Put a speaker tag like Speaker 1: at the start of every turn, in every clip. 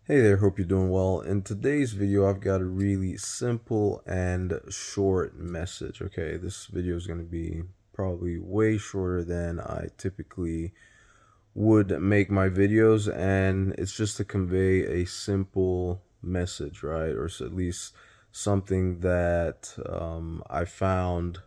Speaker 1: Hey there, hope you're doing well. In today's video, I've got a really simple and short message. Okay, this video is going to be probably way shorter than I typically would make my videos, and it's just to convey a simple message, right? Or at least something that I found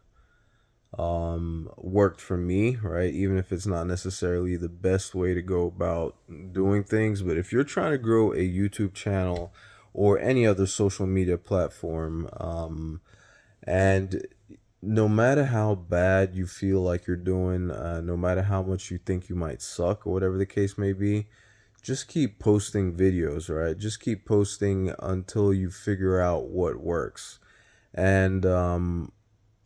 Speaker 1: worked for me, right? Even if it's not necessarily the best way to go about doing things. But if you're trying to grow a YouTube channel or any other social media platform, and no matter how bad you feel like you're doing, no matter how much you think you might suck or whatever the case may be, just keep posting videos, right? Just keep posting until you figure out what works. And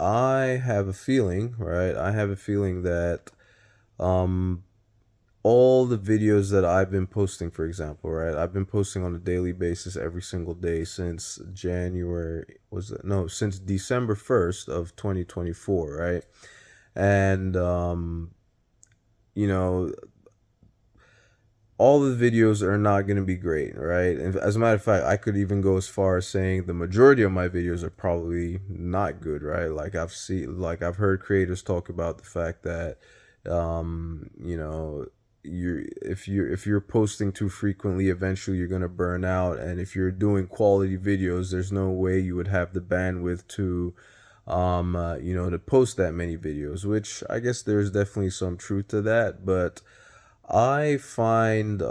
Speaker 1: I have a feeling, right? I have a feeling that um all the videos that I've been posting, for example, right? I've been posting on a daily basis every single day since January, was it? No, since December 1st of 2024, right? And you know, all the videos are not going to be great, right? And as a matter of fact, I could even go as far as saying the majority of my videos are probably not good, right? Like I've heard creators talk about the fact that, you know, if you're posting too frequently, eventually you're going to burn out. And if you're doing quality videos, there's no way you would have the bandwidth to, to post that many videos, which I guess there's definitely some truth to that. But I find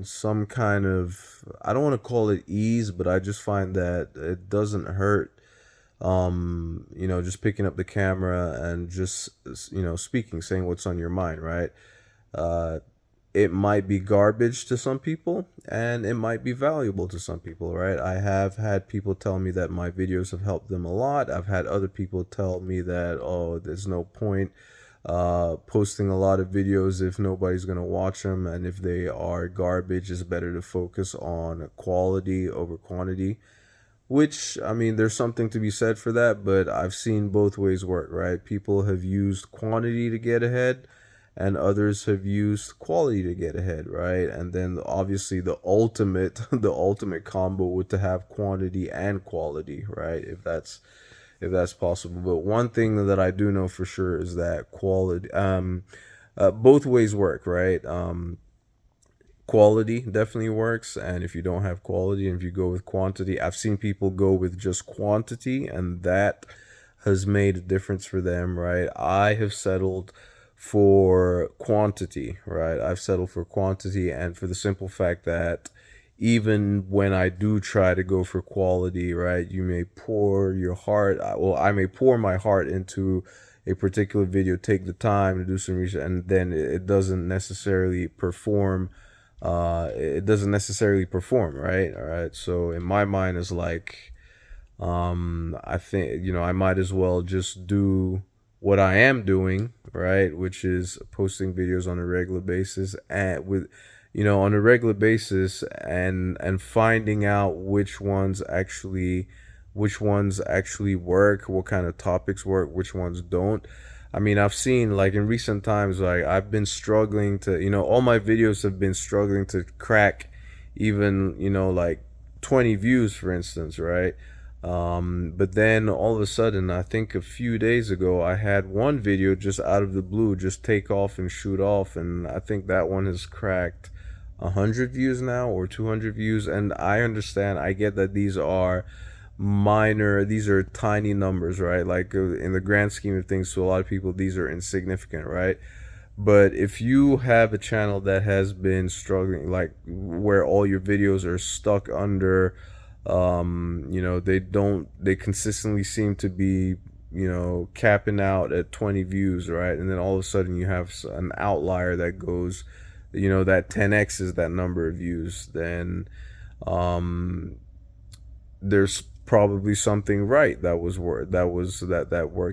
Speaker 1: some kind of, I don't want to call it ease, but I just find that it doesn't hurt, just picking up the camera and just, speaking, saying what's on your mind, right? Uh, it might be garbage to some people and it might be valuable to some people, right? I have had people tell me that my videos have helped them a lot. I've had other people tell me that, oh, there's no point posting a lot of videos if nobody's going to watch them, and if they are garbage, it's better to focus on quality over quantity. Which, I mean, there's something to be said for that, but I've seen both ways work, right? People have used quantity to get ahead, and others have used quality to get ahead, right? And then obviously the ultimate, the ultimate combo would to have quantity and quality, right? If that's possible. But one thing that I do know for sure is that quality, both ways work, right? Quality definitely works, and if you don't have quality and if you go with quantity, I've seen people go with just quantity and that has made a difference for them, right? I have settled for quantity, right? I've settled for quantity, and for the simple fact that even when I do try to go for quality, right, you may pour your heart, well, I may pour my heart into a particular video, take the time to do some research, and then it doesn't necessarily perform. It doesn't necessarily perform, right? All right. So in my mind, is like, I think, I might as well just do what I am doing, right, which is posting videos on a regular basis, and on a regular basis, and finding out which ones actually work, what kind of topics work, which ones don't. I mean, I've seen, like, in recent times, like, I've been struggling to, all my videos have been struggling to crack even, like 20 views, for instance, right? But then all of a sudden, I think a few days ago, I had one video just out of the blue just take off and shoot off, and I think that one has cracked 100 views now, or 200 views. And I understand, I get that these are tiny numbers, right? Like, in the grand scheme of things, to a lot of people, these are insignificant, right? But if you have a channel that has been struggling, like where all your videos are stuck under, they consistently seem to be, capping out at 20 views, right? And then all of a sudden you have an outlier that goes, that 10x is that number of views, then um, there's probably something right that worked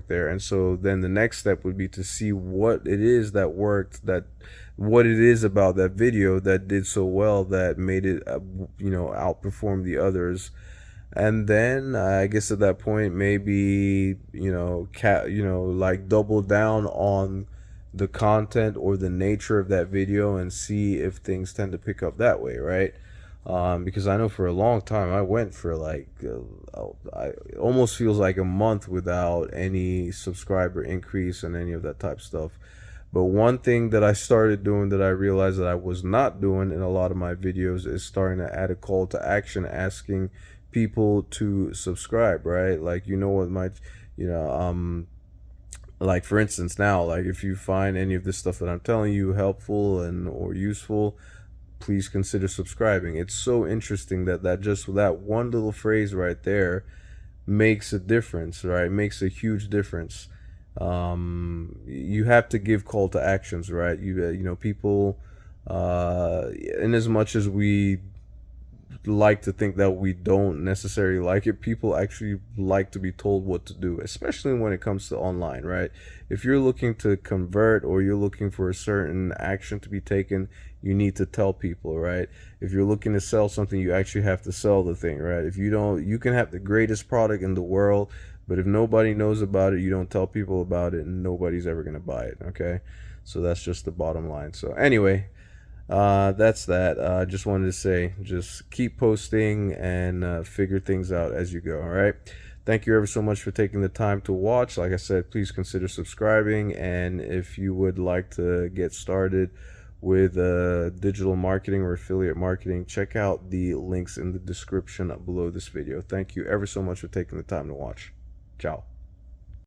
Speaker 1: there. And so then the next step would be to see what it is that worked, that what it is about that video that did so well that made it outperform the others. And then I guess at that point, maybe, like, double down on the content or the nature of that video and see if things tend to pick up that way, right? Because I know for a long time I went for like it almost feels like a month without any subscriber increase and any of that type of stuff. But one thing that I started doing that I realized that I was not doing in a lot of my videos is starting to add a call to action, asking people to subscribe, right? Like, you know what my, you know, like for instance now, like if you find any of this stuff that I'm telling you helpful and or useful, please consider subscribing. It's so interesting that just that one little phrase right there makes a difference, right? Makes a huge difference. You have to give call to actions, right? You know, people, in as much as we like to think that we don't necessarily like it, people actually like to be told what to do, especially when it comes to online, right? If you're looking to convert or you're looking for a certain action to be taken, you need to tell people, right? If you're looking to sell something, you actually have to sell the thing, right? If you don't, you can have the greatest product in the world, but if nobody knows about it, you don't tell people about it, and nobody's ever going to buy it, okay? So that's just the bottom line. So anyway, that's that. Just wanted to say, just keep posting and figure things out as you go. All right. Thank you ever so much for taking the time to watch. Like I said, please consider subscribing. And if you would like to get started with digital marketing or affiliate marketing, check out the links in the description below this video. Thank you ever so much for taking the time to watch. Ciao.